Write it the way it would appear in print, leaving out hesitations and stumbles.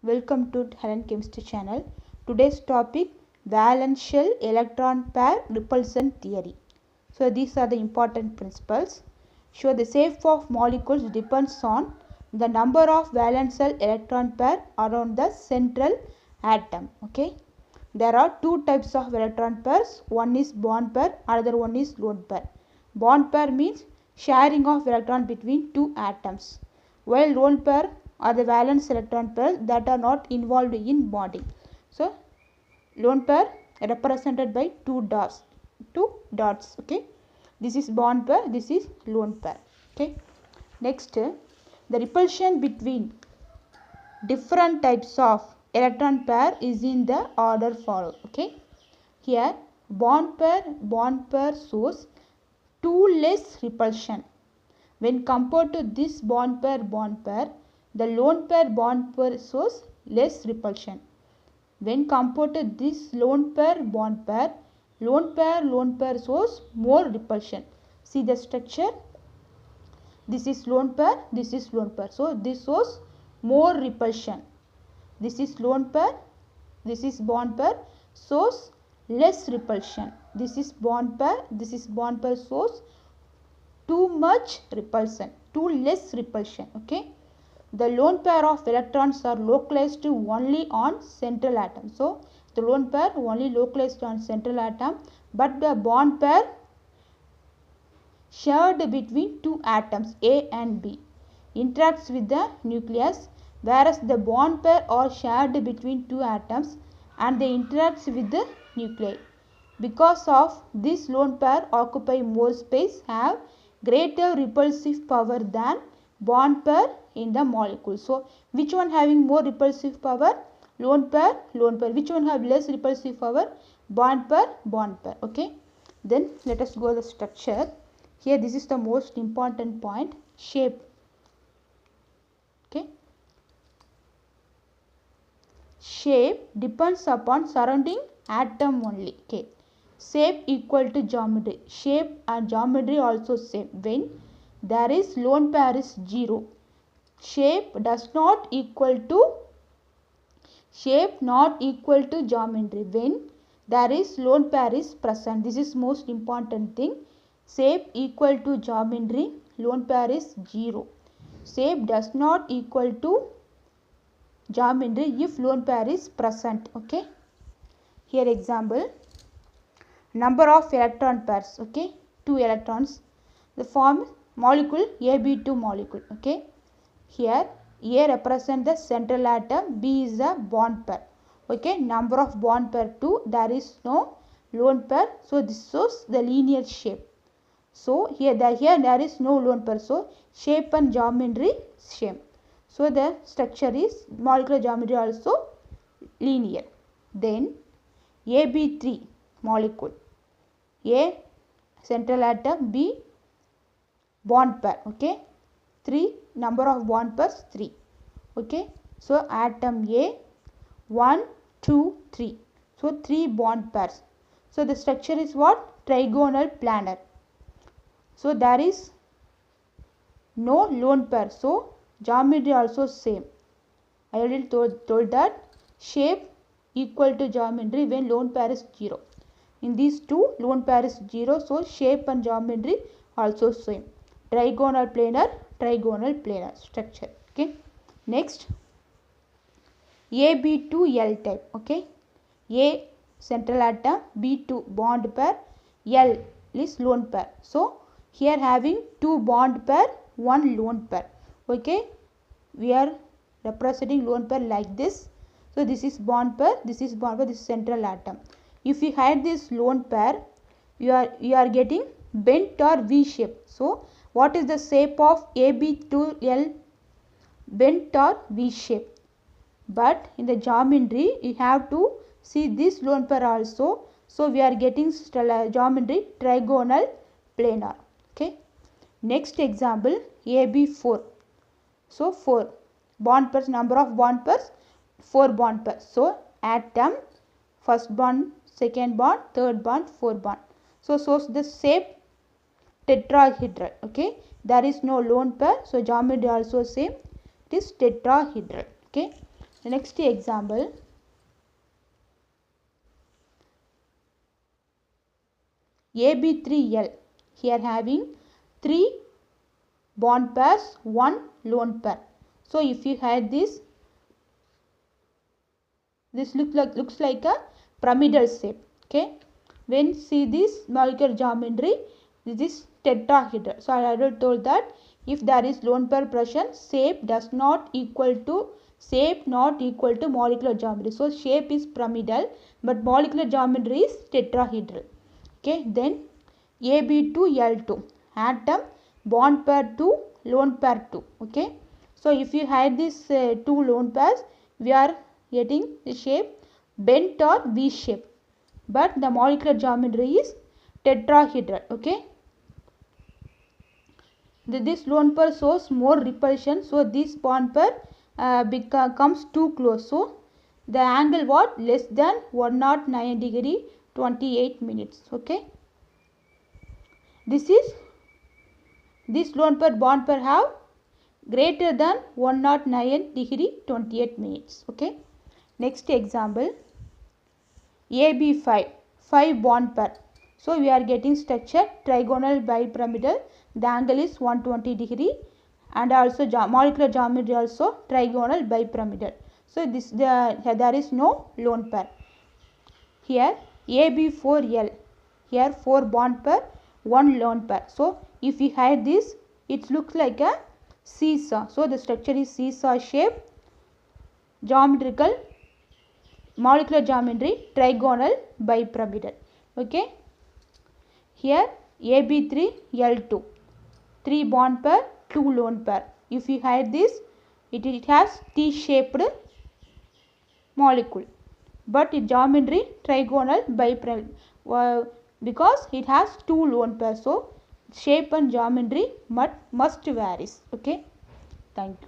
Welcome to Helen Chemistry channel. Today's topic valence shell electron pair repulsion theory. So these are the important principles. So the shape of molecules depends on the number of valence shell electron pair around the central atom. Okay. There are two types of electron pairs. One is bond pair, another one is lone pair. Bond pair means sharing of electron between two atoms, while lone pair are the valence electron pairs that are not involved in bonding. So lone pair represented by two dots. Okay, this is bond pair, this is lone pair. Okay, next the repulsion between different types of electron pair is in the order followed. Okay, here bond pair shows two less repulsion. When compared to this bond pair, the lone pair bond pair shows less repulsion. When compared to this lone pair, lone pair shows more repulsion. See the structure. This is lone pair, this is lone pair. So this shows more repulsion. This is lone pair, this is bond pair, shows less repulsion. This is bond pair shows too much repulsion, too less repulsion. Okay, the lone pair of electrons are localized only on central atom. So the lone pair only localized on central atom, but the bond pair shared between two atoms A and B interacts with the nucleus, whereas the bond pair are shared between two atoms and they interacts with the nuclei. Because of this, lone pair occupy more space, have greater repulsive power than bond pair in the molecule. So which one having more repulsive power? Lone pair. Which one have less repulsive power? Bond pair. Okay, then let us go to the structure. Here this is the most important point, shape. Okay, shape depends upon surrounding atom only. Okay, shape equal to geometry. Shape and geometry also same. When there is lone pair is 0, shape not equal to geometry. When there is lone pair is present, this is most important thing. Shape equal to geometry, lone pair is 0. Shape does not equal to geometry if lone pair is present. Okay, here example, number of electron pairs. Okay, 2 electrons, the form molecule AB2 molecule. Okay, here A represent the central atom, B is a bond pair. Okay, number of bond pair 2, there is no lone pair, so this shows the linear shape. So here there is no lone pair, so shape and geometry same. So the structure is molecular geometry also linear. Then AB3 molecule, A central atom, B bond pair. Okay, 3, number of bond pairs 3. Okay, so atom A 1 2 3, so 3 bond pairs. So the structure is what? Trigonal planar. So there is no lone pair, so geometry also same. I already told that shape equal to geometry when lone pair is 0. In these two, lone pair is 0, so shape and geometry also same. Trigonal planar structure. Okay, next AB2L type. Okay, A central atom, B2 bond pair, L is lone pair. So here having 2 bond pair, 1 lone pair. Okay, we are representing lone pair like this. So this is bond pair, this is central atom. If you hide this lone pair, you are getting bent or V shape. So what is the shape of AB2L? Bent or V shape. But in the geometry you have to see this lone pair also. So we are getting geometry trigonal planar. Okay, next example, AB4. So 4 bond pairs, number of bond pairs 4 bond pairs. So atom, first bond, second bond, third bond, fourth bond. So shows the shape tetrahedral. Okay, there is no lone pair, so geometry also same, it is tetrahedral. Okay, The next example, AB3L. Here having 3 bond pairs, 1 lone pair. So if you had this looks like a pyramidal shape. Okay, when see this molecular geometry, this is tetrahedral. So I already told that if there is lone pair present, shape not equal to molecular geometry. So shape is pyramidal, but molecular geometry is tetrahedral. Okay, then AB2L2, atom bond pair 2, lone pair 2. Okay, so if you had these 2 lone pairs, we are getting the shape bent or V shape, but the molecular geometry is tetrahedral. Okay, this lone pair shows more repulsion, so this bond pair comes too close, so the angle what less than 109 degree 28 minutes. Okay, this lone pair bond pair have greater than 109 degree 28 minutes. Okay, next example, AB5, 5 bond pair. So we are getting structure trigonal bipyramidal. The angle is 120 degree, and also molecular geometry also trigonal bipyramidal. So there is no lone pair. Here AB4L, here 4 bond pair, 1 lone pair. So if we had this, it looks like a seesaw. So the structure is seesaw shape, geometrical molecular geometry trigonal bipyramidal. Okay, here AB3L2, 3 bond pair, 2 lone pair. If you had this, it has T-shaped molecule, but its geometry trigonal bipyramidal because it has 2 lone pairs. So shape and geometry must varies. Okay, thank you.